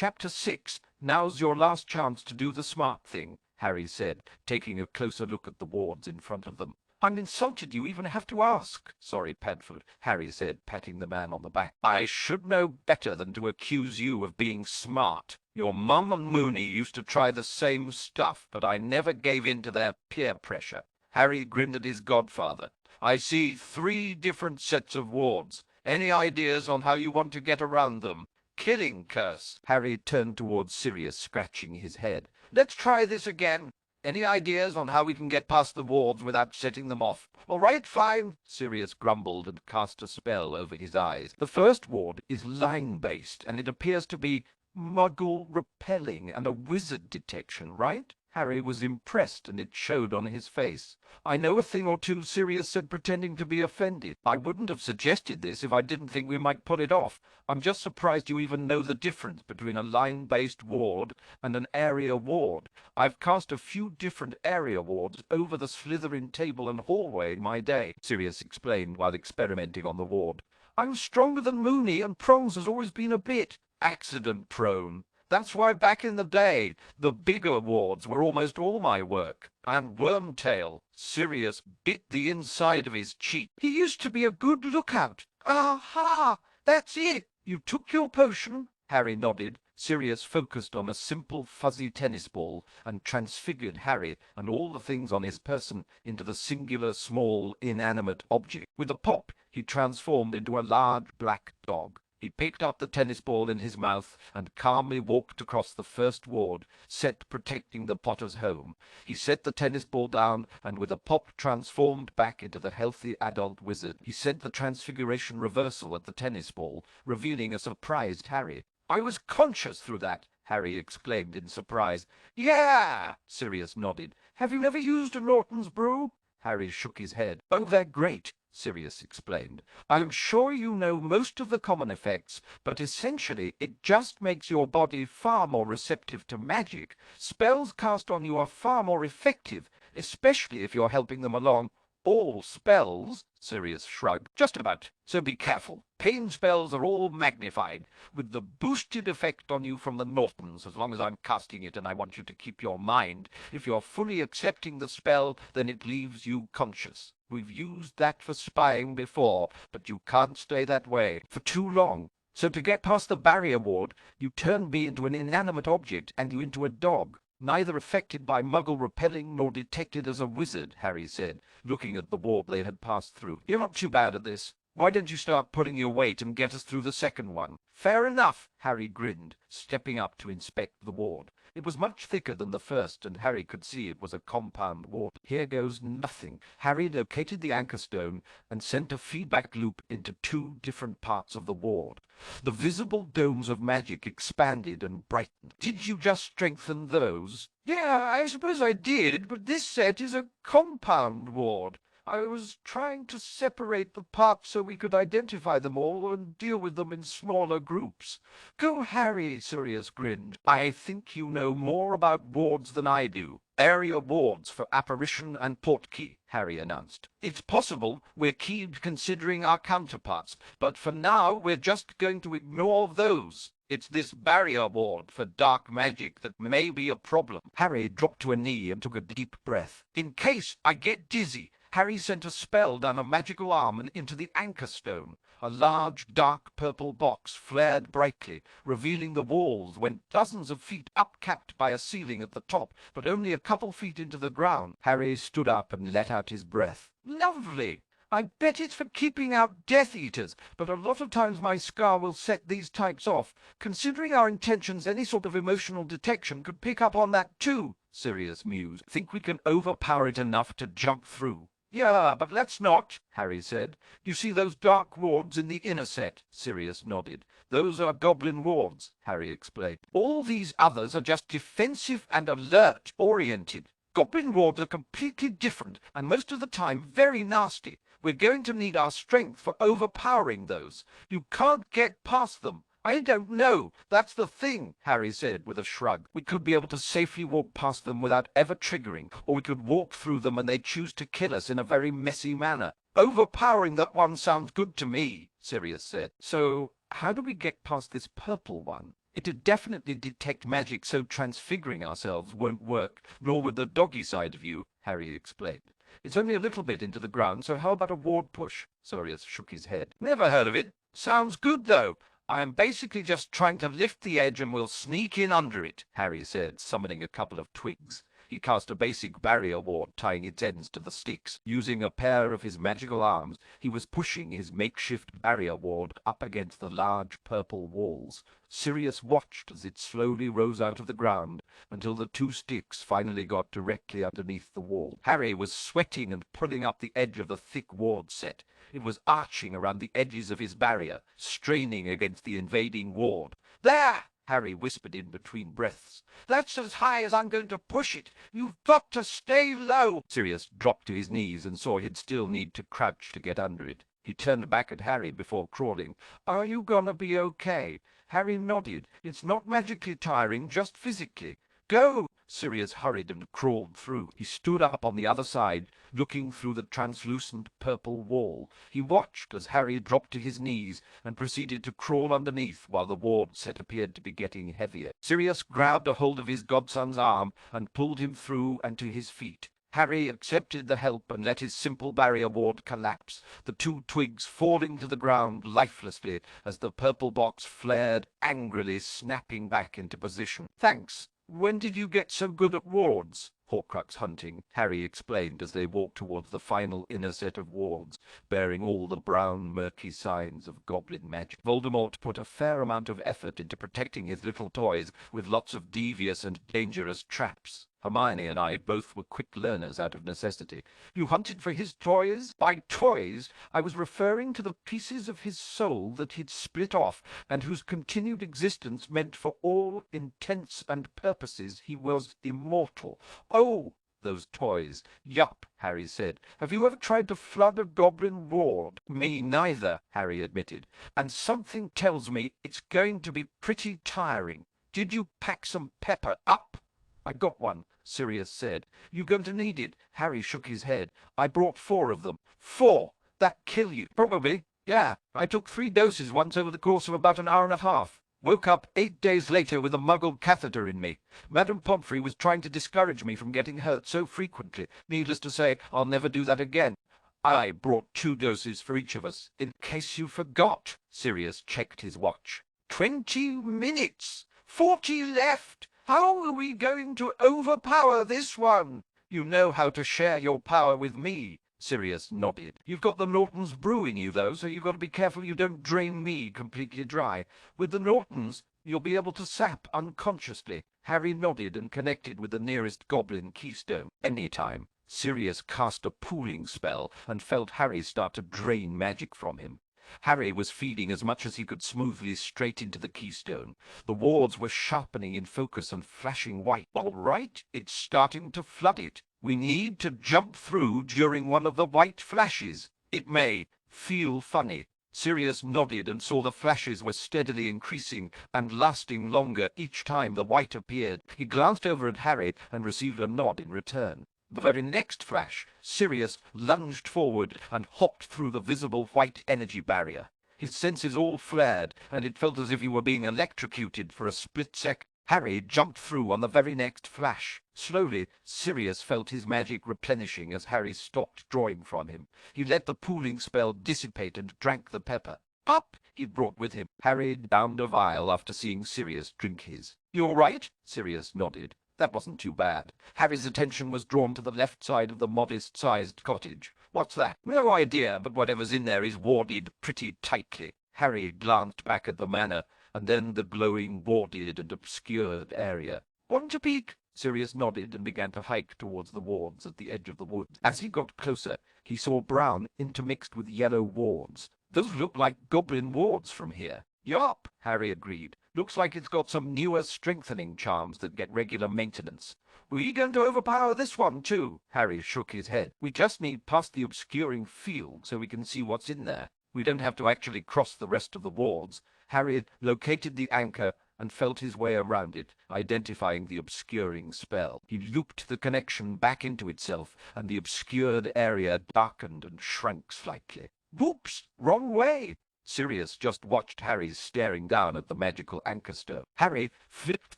Chapter 6. Now's your last chance to do the smart thing, Harry said, taking a closer look at the wards in front of them. I'm insulted you even have to ask. Sorry, Padfoot, Harry said, patting the man on the back. I should know better than to accuse you of being smart. Your mum and Mooney used to try the same stuff, but I never gave in to their peer pressure. Harry grinned at his godfather. I see 3 different sets of wards. Any ideas on how you want to get around them? Killing curse. Harry turned towards Sirius, scratching his head. Let's try this again. Any ideas on how we can get past the wards without setting them off? All right, fine. Sirius grumbled and cast a spell over his eyes. The first ward is line-based, and it appears to be muggle repelling and a wizard detection, right? Harry was impressed, and it showed on his face. I know a thing or two, Sirius said, pretending to be offended. I wouldn't have suggested this if I didn't think we might pull it off. I'm just surprised you even know the difference between a line-based ward and an area ward. I've cast a few different area wards over the Slytherin table and hallway in my day, Sirius explained while experimenting on the ward. I'm stronger than Mooney, and Prongs has always been a bit accident-prone. That's why back in the day, the bigger wards were almost all my work. And Wormtail, Sirius bit the inside of his cheek. He used to be a good lookout. Aha! That's it! You took your potion? Harry nodded. Sirius focused on a simple fuzzy tennis ball and transfigured Harry and all the things on his person into the singular small inanimate object. With a pop, he transformed into a large black dog. He picked up the tennis ball in his mouth and calmly walked across the first ward, set protecting the Potter's home. He set the tennis ball down and with a pop transformed back into the healthy adult wizard. He sent the transfiguration reversal at the tennis ball, revealing a surprised Harry. I was conscious through that, Harry exclaimed in surprise. Yeah, Sirius nodded. Have you never used a Norton's brew? Harry shook his head. Oh, they're great, Sirius explained. I'm sure you know most of the common effects, but essentially it just makes your body far more receptive to magic. Spells cast on you are far more effective, especially if you're helping them along. All spells, Sirius shrugged. Just about. So be careful. Pain spells are all magnified, with the boosted effect on you from the Nortons, as long as I'm casting it and I want you to keep your mind. If you're fully accepting the spell, then it leaves you conscious. We've used that for spying before, but you can't stay that way for too long. So to get past the barrier ward, you turn me into an inanimate object and you into a dog. Neither affected by muggle repelling nor detected as a wizard, Harry said, looking at the ward they had passed through. You're not too bad at this. Why don't you start pulling your weight and get us through the second one? Fair enough, Harry grinned, stepping up to inspect the ward. It was much thicker than the first, and Harry could see it was a compound ward. Here goes nothing. Harry located the anchor stone and sent a feedback loop into 2 different parts of the ward. The visible domes of magic expanded and brightened. Did you just strengthen those? Yeah, I suppose I did, but this set is a compound ward. I was trying to separate the parts so we could identify them all and deal with them in smaller groups. Go, Harry, Sirius grinned. I think you know more about wards than I do. Area wards for apparition and portkey, Harry announced. It's possible we're keen considering our counterparts, but for now we're just going to ignore those. It's this barrier ward for dark magic that may be a problem. Harry dropped to a knee and took a deep breath. In case I get dizzy, Harry sent a spell down a magical arm and into the anchor stone. A large, dark purple box flared brightly, revealing the walls went dozens of feet up, capped by a ceiling at the top, but only a couple feet into the ground. Harry stood up and let out his breath. Lovely! I bet it's for keeping out Death Eaters, but a lot of times my scar will set these types off. Considering our intentions, any sort of emotional detection could pick up on that too, Sirius mused. Think we can overpower it enough to jump through? Yeah, but let's not, Harry said. You see those dark wards in the inner set? Sirius nodded. Those are goblin wards, Harry explained. All these others are just defensive and alert-oriented. Goblin wards are completely different, and most of the time very nasty. We're going to need our strength for overpowering those. You can't get past them. I don't know. That's the thing, Harry said with a shrug. We could be able to safely walk past them without ever triggering, or we could walk through them and they'd choose to kill us in a very messy manner. Overpowering that one sounds good to me, Sirius said. So, how do we get past this purple one? It'd definitely detect magic, so transfiguring ourselves won't work, nor would the doggy side of you, Harry explained. It's only a little bit into the ground, so how about a ward push? Sirius shook his head. Never heard of it. Sounds good, though. I am basically just trying to lift the edge and we'll sneak in under it, Harry said, summoning a couple of twigs. He cast a basic barrier ward, tying its ends to the sticks. Using a pair of his magical arms, he was pushing his makeshift barrier ward up against the large purple walls. Sirius watched as it slowly rose out of the ground until the two sticks finally got directly underneath the wall. Harry was sweating and pulling up the edge of the thick ward set. It was arching around the edges of his barrier, straining against the invading ward. There! Harry whispered in between breaths. That's as high as I'm going to push it. You've got to stay low. Sirius dropped to his knees and saw he'd still need to crouch to get under it. He turned back at Harry before crawling. Are you gonna be okay? Harry nodded. It's not magically tiring, just physically. Go! Sirius hurried and crawled through. He stood up on the other side, looking through the translucent purple wall. He watched as Harry dropped to his knees and proceeded to crawl underneath while the ward set appeared to be getting heavier. Sirius grabbed a hold of his godson's arm and pulled him through and to his feet. Harry accepted the help and let his simple barrier ward collapse, the two twigs falling to the ground lifelessly as the purple box flared angrily, snapping back into position. Thanks. When did you get so good at wards? Horcrux hunting, Harry explained as they walked towards the final inner set of wards, bearing all the brown, murky signs of goblin magic. Voldemort put a fair amount of effort into protecting his little toys with lots of devious and dangerous traps. Hermione and I both were quick learners out of necessity. You hunted for his toys? By toys, I was referring to the pieces of his soul that he'd split off, and whose continued existence meant for all intents and purposes he was immortal. Oh, those toys. Yup, Harry said. Have you ever tried to flood a goblin ward? Me neither, Harry admitted. And something tells me it's going to be pretty tiring. Did you pack some pepper up? I got one, Sirius said. You going to need it? Harry shook his head. I brought 4 of them. 4? That kill you? Probably. Yeah, I took 3 doses once over the course of about an hour and a half. Woke up 8 days later with a muggled catheter in me. Madame Pomfrey was trying to discourage me from getting hurt so frequently. Needless to say, I'll never do that again. I brought 2 doses for each of us, in case you forgot. Sirius checked his watch. 20 minutes! 40 left! How are we going to overpower this one? You know how to share your power with me. Sirius nodded. You've got the Nortons brewing you, though, so you've got to be careful you don't drain me completely dry. With the Nortons, you'll be able to sap unconsciously. Harry nodded and connected with the nearest goblin keystone. Anytime. Sirius cast a pooling spell and felt Harry start to drain magic from him. Harry was feeding as much as he could smoothly straight into the keystone. The wards were sharpening in focus and flashing white. All right, it's starting to flood it. We need to jump through during one of the white flashes. It may feel funny. Sirius nodded and saw the flashes were steadily increasing and lasting longer each time the white appeared. He glanced over at Harry and received a nod in return. The very next flash, Sirius lunged forward and hopped through the visible white energy barrier. His senses all flared, and it felt as if he were being electrocuted for a split second. Harry jumped through on the very next flash. Slowly, Sirius felt his magic replenishing as Harry stopped drawing from him. He let the pooling spell dissipate and drank the pepper. Up! He'd brought with him. Harry downed a vial after seeing Sirius drink his. You all right? Sirius nodded. That wasn't too bad. Harry's attention was drawn to the left side of the modest-sized cottage. What's that? No idea, but whatever's in there is warded pretty tightly. Harry glanced back at the manor, and then the glowing, warded and obscured area. Want to peek? Sirius nodded and began to hike towards the wards at the edge of the wood. As he got closer, he saw brown intermixed with yellow wards. Those look like goblin wards from here. Yup, Harry agreed. Looks like it's got some newer strengthening charms that get regular maintenance. We going to overpower this one, too? Harry shook his head. We just need past the obscuring field so we can see what's in there. We don't have to actually cross the rest of the wards. Harry located the anchor and felt his way around it, identifying the obscuring spell. He looped the connection back into itself, and the obscured area darkened and shrank slightly. Whoops! Wrong way! Sirius just watched Harry staring down at the magical anchor stone. Harry flipped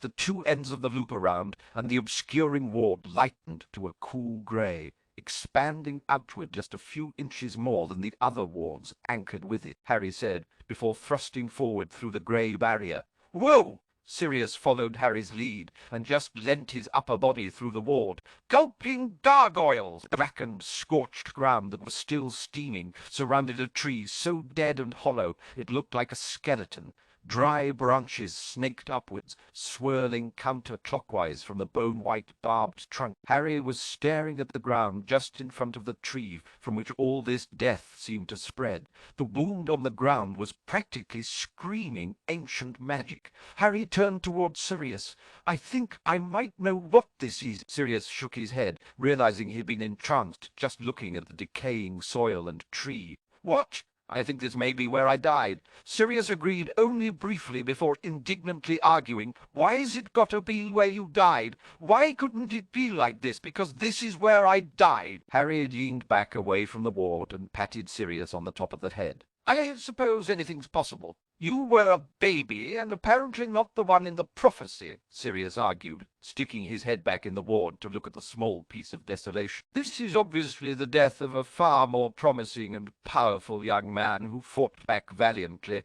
the two ends of the loop around, and the obscuring ward lightened to a cool grey, expanding outward just a few inches more than the other wards anchored with it, Harry said, before thrusting forward through the grey barrier. Whoa! Sirius followed Harry's lead, and just leant his upper body through the ward. Gulping gargoyles! The blackened, scorched ground that was still steaming surrounded a tree so dead and hollow it looked like a skeleton. Dry branches snaked upwards, swirling counterclockwise from the bone-white barbed trunk. Harry was staring at the ground just in front of the tree from which all this death seemed to spread. The wound on the ground was practically screaming ancient magic. Harry turned towards Sirius. I think I might know what this is. Sirius shook his head, realizing he'd been entranced just looking at the decaying soil and tree. What? I think this may be where I died. Sirius agreed only briefly before indignantly arguing, why has it got to be where you died? Why couldn't it be like this? Because this is where I died. Harry leaned back away from the ward and patted Sirius on the top of the head. I suppose anything's possible. You were a baby, and apparently not the one in the prophecy, Sirius argued, sticking his head back in the ward to look at the small piece of desolation. This is obviously the death of a far more promising and powerful young man who fought back valiantly.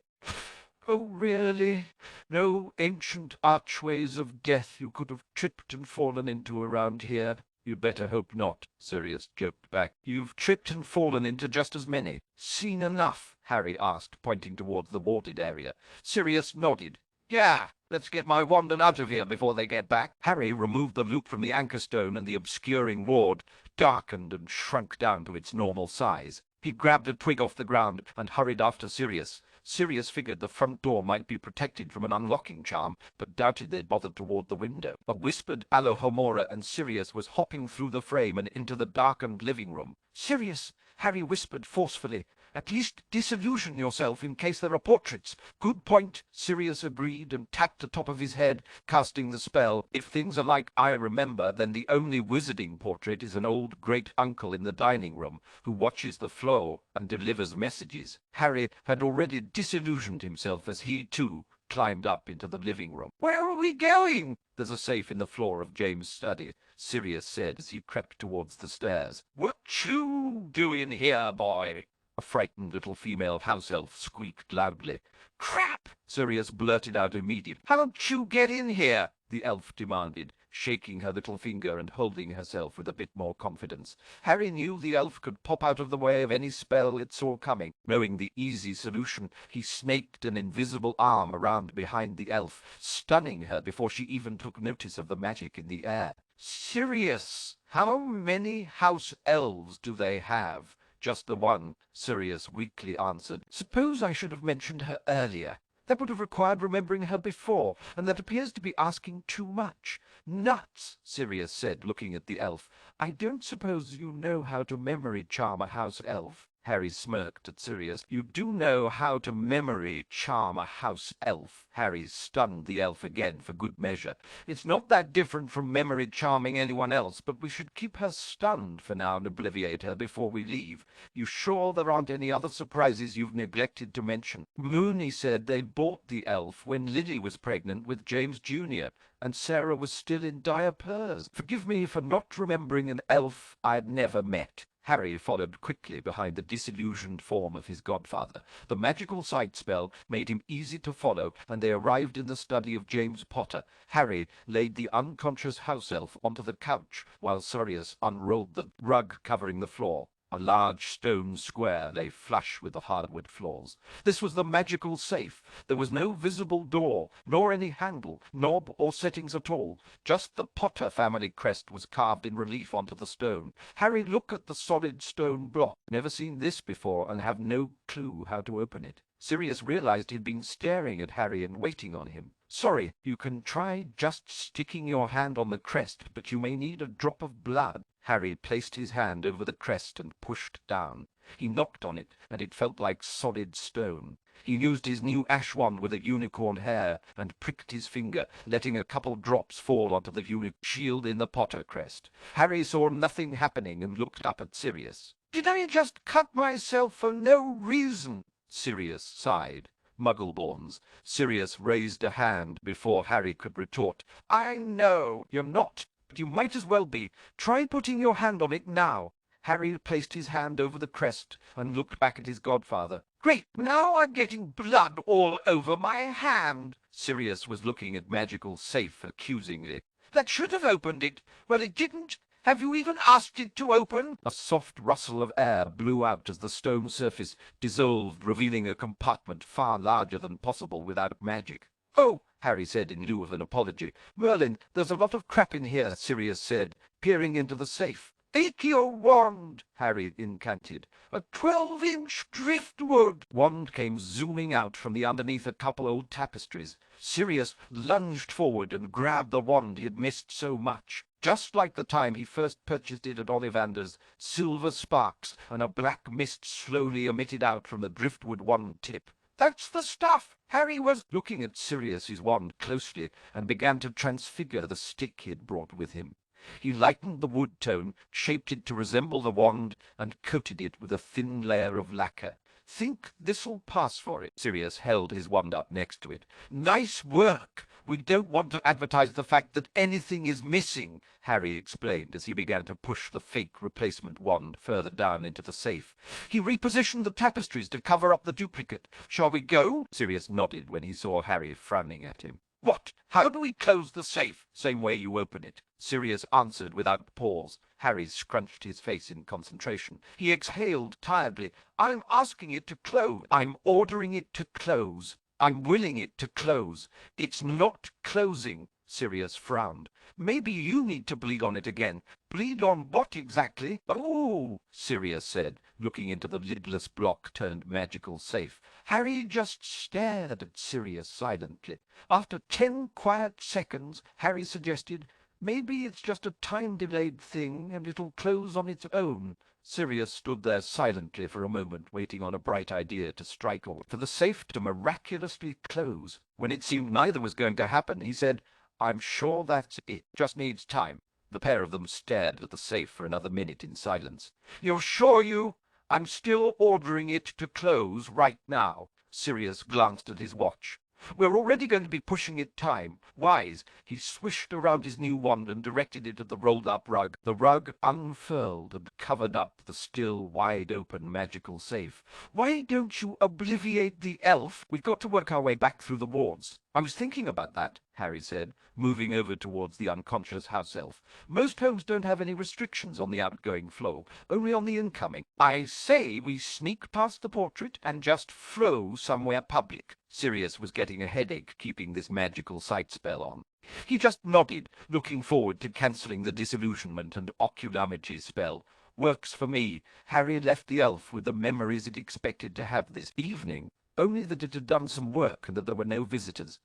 Oh, really? No ancient archways of death you could have tripped and fallen into around here? You better hope not, Sirius joked back. You've tripped and fallen into just as many. Seen enough? Harry asked, pointing towards the warded area. Sirius nodded. Yeah, let's get my wand and out of here before they get back. Harry removed the loop from the anchor stone, and the obscuring ward darkened and shrunk down to its normal size. He grabbed a twig off the ground and hurried after Sirius. Sirius figured the front door might be protected from an unlocking charm, but doubted they'd bothered toward the window. A whispered Alohomora, and Sirius was hopping through the frame and into the darkened living room. Sirius, Harry whispered forcefully. At least disillusion yourself in case there are portraits. Good point, Sirius agreed and tapped the top of his head, casting the spell. If things are like I remember, then the only wizarding portrait is an old great-uncle in the dining room who watches the floor and delivers messages. Harry had already disillusioned himself as he, too, climbed up into the living room. Where are we going? There's a safe in the floor of James' study, Sirius said as he crept towards the stairs. What you doing here, boy? A frightened little female house elf squeaked loudly. Crap! Sirius blurted out immediately. How'd you get in here? The elf demanded, shaking her little finger and holding herself with a bit more confidence. Harry knew the elf could pop out of the way of any spell it saw coming. Knowing the easy solution, he snaked an invisible arm around behind the elf, stunning her before she even took notice of the magic in the air. Sirius, how many house elves do they have? Just the one, Sirius weakly answered. Suppose I should have mentioned her earlier. That would have required remembering her before, and that appears to be asking too much. Nuts, Sirius said, looking at the elf. I don't suppose you know how to memory charm a house elf? Harry smirked at Sirius. You do know how to memory charm a house elf. Harry stunned the elf again for good measure. It's not that different from memory charming anyone else, but we should keep her stunned for now and obliviate her before we leave. You sure there aren't any other surprises you've neglected to mention? Mooney said they bought the elf when Lily was pregnant with James Jr., and Sarah was still in diapers. Forgive me for not remembering an elf I'd never met. Harry followed quickly behind the disillusioned form of his godfather. The magical sight spell made him easy to follow, and they arrived in the study of James Potter. Harry laid the unconscious house elf onto the couch, while Sirius unrolled the rug covering the floor. A large stone square lay flush with the hardwood floors. This was the magical safe. There was no visible door, nor any handle, knob, or settings at all. Just the Potter family crest was carved in relief onto the stone. Harry looked at the solid stone block. Never seen this before, and have no clue how to open it. Sirius realized he'd been staring at Harry and waiting on him. Sorry, you can try just sticking your hand on the crest, but you may need a drop of blood. Harry placed his hand over the crest and pushed down. He knocked on it, and it felt like solid stone. He used his new ash wand with a unicorn hair and pricked his finger, letting a couple drops fall onto the shield in the Potter crest. Harry saw nothing happening and looked up at Sirius. Did I just cut myself for no reason? Sirius sighed. Muggleborns. Sirius raised a hand before Harry could retort. I know you're not, but you might as well be. Try putting your hand on it now. Harry placed his hand over the crest and looked back at his godfather. Great, now I'm getting blood all over my hand. Sirius was looking at Magical Safe accusingly. That should have opened it. Well, it didn't. Have you even asked it to open? A soft rustle of air blew out as the stone surface dissolved, revealing a compartment far larger than possible without magic. Oh, Harry said in lieu of an apology. Merlin, there's a lot of crap in here, Sirius said, peering into the safe. Take your wand, Harry incanted. A 12-inch driftwood wand came zooming out from underneath a couple old tapestries. Sirius lunged forward and grabbed the wand he had missed so much. Just like the time he first purchased it at Ollivander's, silver sparks and a black mist slowly emitted out from the driftwood wand tip. That's the stuff! Harry was looking at Sirius's wand closely and began to transfigure the stick he had brought with him. He lightened the wood tone, shaped it to resemble the wand, and coated it with a thin layer of lacquer. Think this'll pass for it. Sirius held his wand up next to it. Nice work! We don't want to advertise the fact that anything is missing, Harry explained as he began to push the fake replacement wand further down into the safe. He repositioned the tapestries to cover up the duplicate. Shall we go? Sirius nodded when he saw Harry frowning at him. What? How do we close the safe? Same way you open it. Sirius answered without pause. Harry scrunched his face in concentration. He exhaled tiredly. I'm asking it to close. I'm ordering it to close. I'm willing it to close. It's not closing. Sirius frowned. Maybe you need to bleed on it again. Bleed on what exactly? Oh, Sirius said, looking into the lidless block-turned magical safe. Harry just stared at Sirius silently. After 10 quiet seconds, Harry suggested, maybe it's just a time-delayed thing and it'll close on its own. Sirius stood there silently for a moment, waiting on a bright idea to strike or for the safe to miraculously close. When it seemed neither was going to happen, he said, I'm sure that's it. Just needs time. The pair of them stared at the safe for another minute in silence. You're sure you? I'm still ordering it to close right now. Sirius glanced at his watch. We're already going to be pushing it time. Wise. He swished around his new wand and directed it at the rolled-up rug. The rug unfurled and covered up the still wide-open magical safe. Why don't you obliviate the elf? We've got to work our way back through the wards. I was thinking about that, Harry said, moving over towards the unconscious house elf. Most homes don't have any restrictions on the outgoing flow, only on the incoming. I say we sneak past the portrait and just flow somewhere public. Sirius was getting a headache keeping this magical sight spell on. He just nodded, looking forward to cancelling the disillusionment and oculometry spell. Works for me. Harry left the elf with the memories it expected to have this evening, only that it had done some work and that there were no visitors.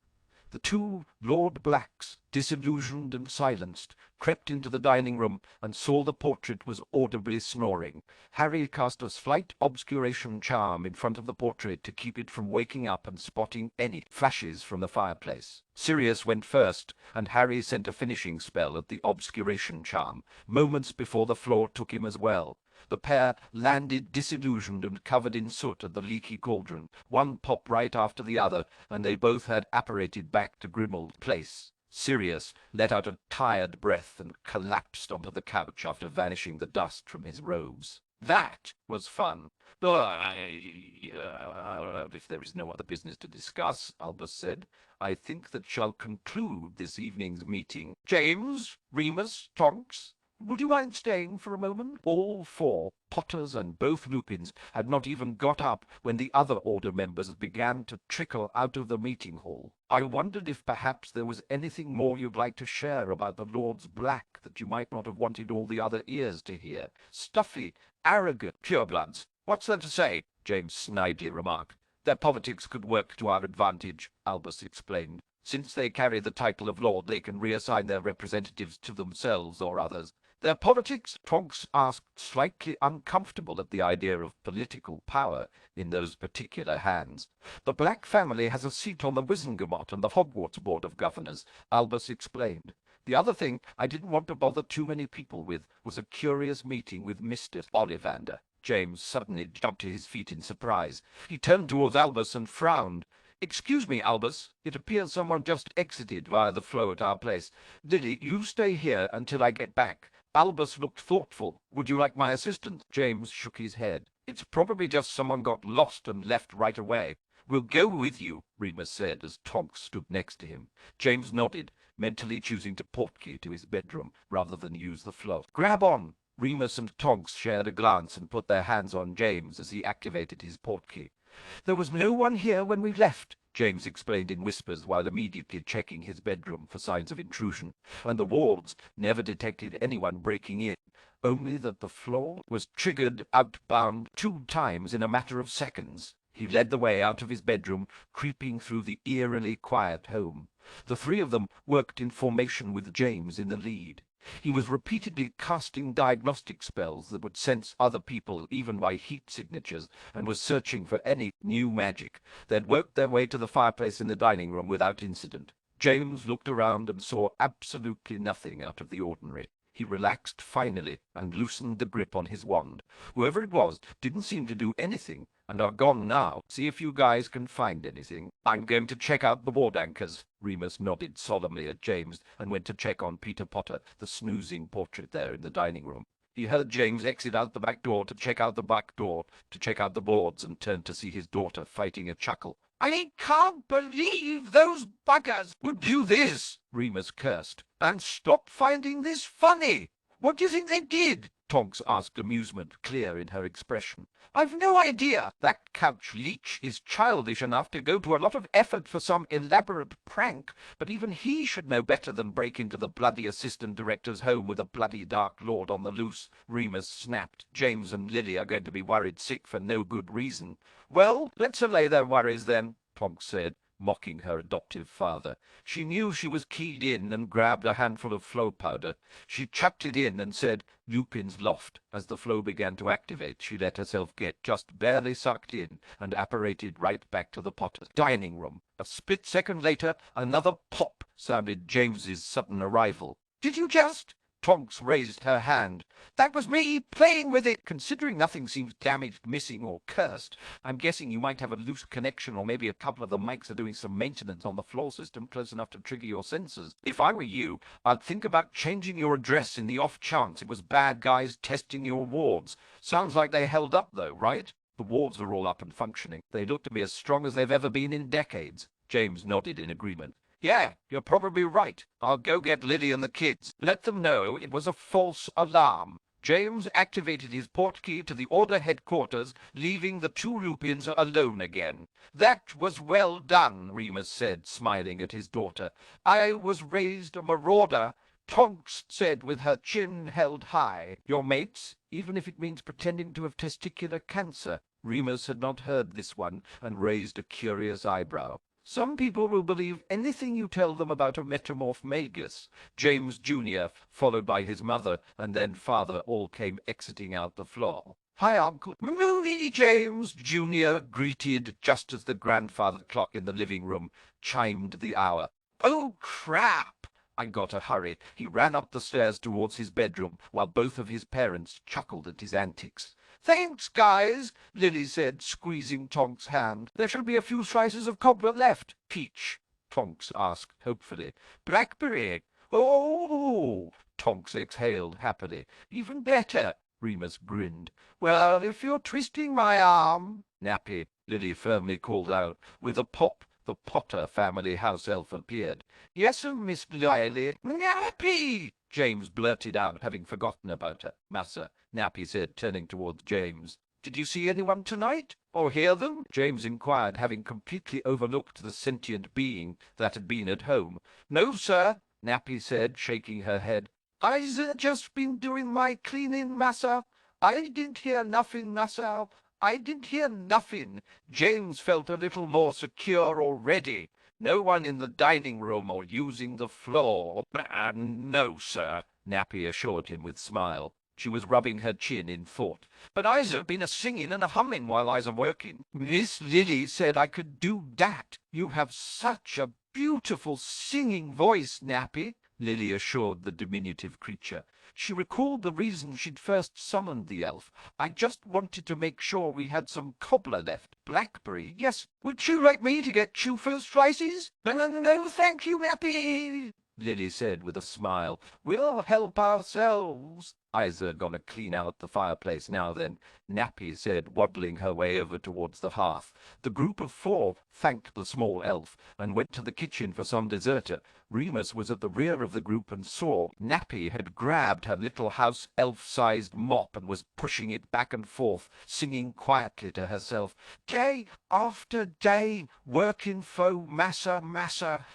The two Lord Blacks, disillusioned and silenced, crept into the dining room and saw the portrait was audibly snoring. Harry cast a slight obscuration charm in front of the portrait to keep it from waking up and spotting any flashes from the fireplace. Sirius went first, and Harry sent a finishing spell at the obscuration charm, moments before the floor took him as well. The pair landed disillusioned and covered in soot at the leaky cauldron, one pop right after the other, and they both had apparated back to Grimmauld Place. Sirius let out a tired breath and collapsed onto the couch after vanishing the dust from his robes. That was fun. If there is no other business to discuss, Albus said, I think that shall conclude this evening's meeting. James, Remus, Tonks, would you mind staying for a moment? All four, Potters and both Lupins, had not even got up when the other Order members began to trickle out of the meeting hall. I wondered if perhaps there was anything more you'd like to share about the Lords Black that you might not have wanted all the other ears to hear. Stuffy, arrogant, purebloods. What's there to say? James snidely remarked. Their politics could work to our advantage, Albus explained. Since they carry the title of Lord, they can reassign their representatives to themselves or others. Their politics? Tonks asked, slightly uncomfortable at the idea of political power in those particular hands. The Black family has a seat on the Wizengamot and the Hogwarts Board of Governors, Albus explained. The other thing I didn't want to bother too many people with was a curious meeting with Mr. Ollivander. James suddenly jumped to his feet in surprise. He turned towards Albus and frowned. "Excuse me, Albus. It appears someone just exited via the flow at our place. Lily, you stay here until I get back." Albus looked thoughtful. "Would you like my assistance?" James shook his head. "It's probably just someone got lost and left right away." "We'll go with you," Remus said as Tonks stood next to him. James nodded, mentally choosing to portkey to his bedroom rather than use the floor. "Grab on!" Remus and Tonks shared a glance and put their hands on James as he activated his portkey. "There was no one here when we left," James explained in whispers while immediately checking his bedroom for signs of intrusion, and the wards never detected anyone breaking in, only that the floor was triggered outbound 2 times in a matter of seconds. He led the way out of his bedroom, creeping through the eerily quiet home. The 3 of them worked in formation with James in the lead. He was repeatedly casting diagnostic spells that would sense other people even by heat signatures, and was searching for any new magic. They'd worked their way to the fireplace in the dining room without incident. James looked around and saw absolutely nothing out of the ordinary. He relaxed finally and loosened the grip on his wand. Whoever it was didn't seem to do anything, and are gone now. See if you guys can find anything. I'm going to check out the ward anchors. Remus nodded solemnly at James and went to check on Peter Potter, the snoozing portrait there in the dining room. He heard James exit out the back door to check out the back door, to check out the boards, and turned to see his daughter fighting a chuckle. "I can't believe those buggers would do this," Remus cursed. "And stop finding this funny. What do you think they did?" Tonks asked, amusement clear in her expression. "I've no idea. That couch leech is childish enough to go to a lot of effort for some elaborate prank, but even he should know better than break into the bloody assistant director's home with a bloody Dark Lord on the loose," Remus snapped. "James and Lily are going to be worried sick for no good reason." "Well, let's allay their worries then," Tonks said, mocking her adoptive father. She knew she was keyed in and grabbed a handful of flow powder. She chucked it in and said, "Lupin's loft." As the flow began to activate, she let herself get just barely sucked in and apparated right back to the Potter's dining room. A split second later, another pop sounded James's sudden arrival. "Did you just—" Tonks raised her hand. "That was me playing with it. Considering nothing seems damaged, missing, or cursed, I'm guessing you might have a loose connection, or maybe a couple of the mics are doing some maintenance on the floor system close enough to trigger your sensors. If I were you, I'd think about changing your address in the off chance it was bad guys testing your wards. Sounds like they held up, though, right?" "The wards are all up and functioning. They look to be as strong as they've ever been in decades." James nodded in agreement. "Yeah, you're probably right. I'll go get Lily and the kids. Let them know it was a false alarm." James activated his portkey to the Order headquarters, leaving the 2 Lupins alone again. "That was well done," Remus said, smiling at his daughter. "I was raised a marauder," Tonks said with her chin held high. "Your mates, even if it means pretending to have testicular cancer." Remus had not heard this one and raised a curious eyebrow. "Some people will believe anything you tell them about a metamorph magus." James Jr., followed by his mother and then father, all came exiting out the floor. "Hi, Uncle." "Movie James Jr. greeted just as the grandfather clock in the living room chimed the hour. "Oh, crap!" I gotta hurry. He ran up the stairs towards his bedroom while both of his parents chuckled at his antics. "Thanks, guys," Lily said, squeezing Tonks' hand. "There should be a few slices of cobbler left." "Peach?" Tonks asked hopefully. "Blackberry." "Oh!" Tonks exhaled happily. "Even better." Remus grinned. "Well, if you're twisting my arm—" "Nappy," Lily firmly called out. With a pop, the Potter family house elf appeared. "Yes'm, Miss Lily." "Nappy!" James blurted out, having forgotten about her. "Massa," Nappy said, turning towards James. "Did you see anyone tonight? Or hear them?" James inquired, having completely overlooked the sentient being that had been at home. "No, sir," Nappy said, shaking her head. "I's just been doing my cleaning, massa. I didn't hear nothing, massa. I didn't hear nothing." James felt a little more secure already. "No one in the dining room or using the floor." "No, sir," Nappy assured him with smile. She was rubbing her chin in thought. "But I's been a-singing and a-humming while I's a-working. Miss Lily said I could do dat. You have such a beautiful singing voice, Nappy." Lily assured the diminutive creature. She recalled the reason she'd first summoned the elf. "I just wanted to make sure we had some cobbler left. Blackberry, yes. Would you like me to get you first slices?" No, thank you, Nappy," Lily said with a smile. "We'll help ourselves." "Isa gonna clean out the fireplace now then," Nappy said, waddling her way over towards the hearth. The group of four thanked the small elf and went to the kitchen for some dessert. Remus was at the rear of the group and saw Nappy had grabbed her little house elf-sized mop and was pushing it back and forth, singing quietly to herself, "Day after day, working for massa, massa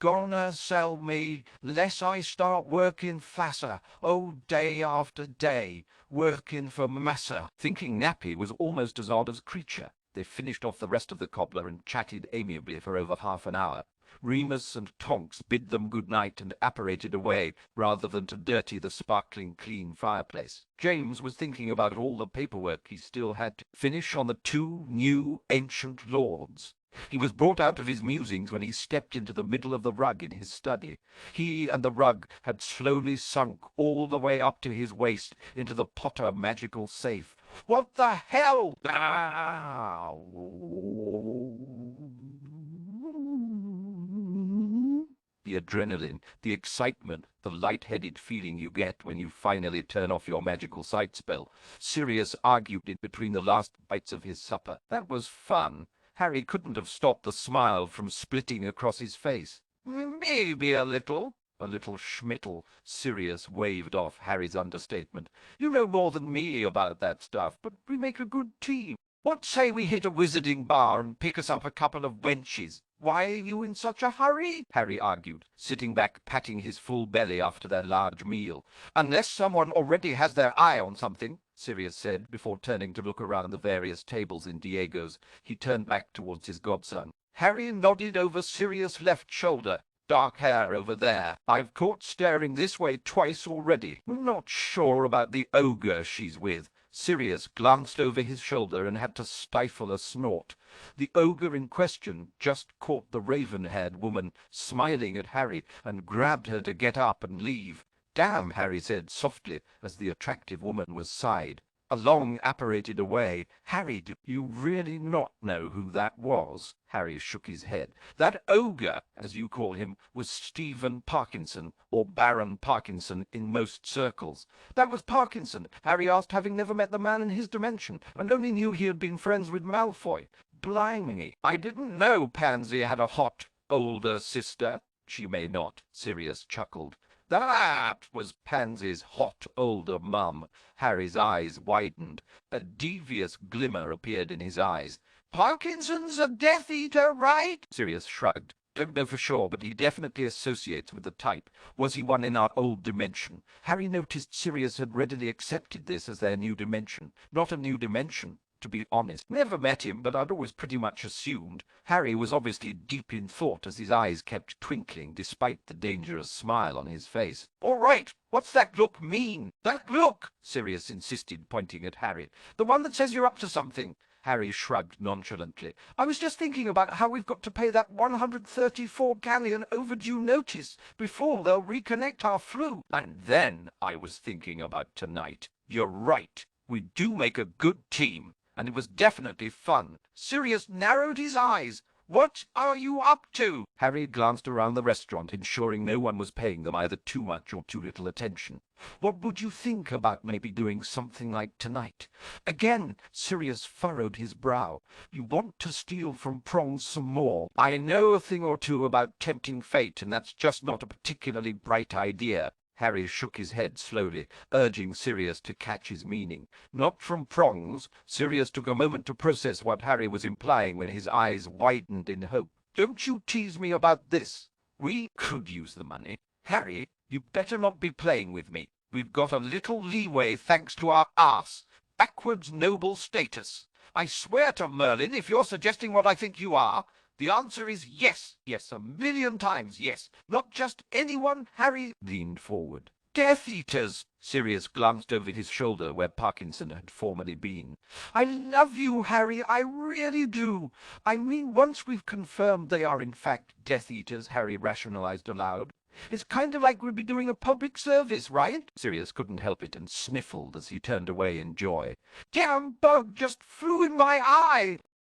gonna sell me, less I start working faster. Oh, day after day, working for massa." Thinking Nappy was almost as odd as Creature, they finished off the rest of the cobbler and chatted amiably for over half an hour. Remus and Tonks bid them good night and apparated away, rather than to dirty the sparkling clean fireplace. James was thinking about all the paperwork he still had to finish on the two new ancient lords. He was brought out of his musings when he stepped into the middle of the rug in his study. He and the rug had slowly sunk all the way up to his waist into the Potter magical safe. "What the hell?" The adrenaline, the excitement, the light-headed feeling you get when you finally turn off your magical sight spell. Sirius argued it between the last bites of his supper. That was fun. Harry couldn't have stopped the smile from splitting across his face. "Maybe a little schmittle," Sirius waved off Harry's understatement. "You know more than me about that stuff, but we make a good team. What say we hit a wizarding bar and pick us up a couple of wenches?" "Why are you in such a hurry?" Harry argued, sitting back patting his full belly after their large meal. "Unless someone already has their eye on something," Sirius said, before turning to look around the various tables in Diego's. He turned back towards his godson. Harry nodded over Sirius' left shoulder. "Dark hair over there. I've caught staring this way twice already. Not sure about the ogre she's with." Sirius glanced over his shoulder and had to stifle a snort. The ogre in question just caught the raven-haired woman smiling at Harry and grabbed her to get up and leave. "Damn," Harry said softly as the attractive woman was sighed. Along apparated away. "Harry, do you really not know who that was?" Harry shook his head. "That ogre, as you call him, was Stephen Parkinson, or Baron Parkinson in most circles." "That was Parkinson," Harry asked, having never met the man in his dimension, and only knew he had been friends with Malfoy. "Blimey, I didn't know Pansy had a hot older sister." "She may not," Sirius chuckled. "That was Pansy's hot older mum." Harry's eyes widened. A devious glimmer appeared in his eyes. "Parkinson's a Death Eater, right?" Sirius shrugged. "Don't know for sure, but he definitely associates with the type. Was he one in our old dimension?" Harry noticed Sirius had readily accepted this as their new dimension. Not a new dimension, to be honest. Never met him, but I'd always pretty much assumed. Harry was obviously deep in thought as his eyes kept twinkling despite the dangerous smile on his face. "All right, what's that look mean?" "That look," Sirius insisted, pointing at Harry. "The one that says you're up to something." Harry shrugged nonchalantly. "I was just thinking about how we've got to pay that 134 galleon overdue notice before they'll reconnect our flu. And then I was thinking about tonight. You're right. We do make a good team. And it was definitely fun." Sirius narrowed his eyes. "What are you up to?" Harry glanced around the restaurant, ensuring no one was paying them either too much or too little attention. "What would you think about maybe doing something like tonight?" Again, Sirius furrowed his brow. "You want to steal from Prongs some more. I know a thing or two about tempting fate, and that's just not a particularly bright idea." Harry shook his head slowly, urging Sirius to catch his meaning. "Not from Prongs." Sirius took a moment to process what Harry was implying when his eyes widened in hope. "Don't you tease me about this. We could use the money. Harry, you better not be playing with me. We've got a little leeway thanks to our backwards noble status. I swear to Merlin, if you're suggesting what I think you are, the answer is yes, yes, 1,000,000 times yes. Not just anyone." Harry leaned forward. Death Eaters! Sirius glanced over his shoulder where Parkinson had formerly been. I love you, Harry, I really do. I mean, once we've confirmed they are in fact Death Eaters, Harry rationalized aloud. It's kind of like we'd be doing a public service, right? Sirius couldn't help it and sniffled as he turned away in joy. Damn bug just flew in my eye!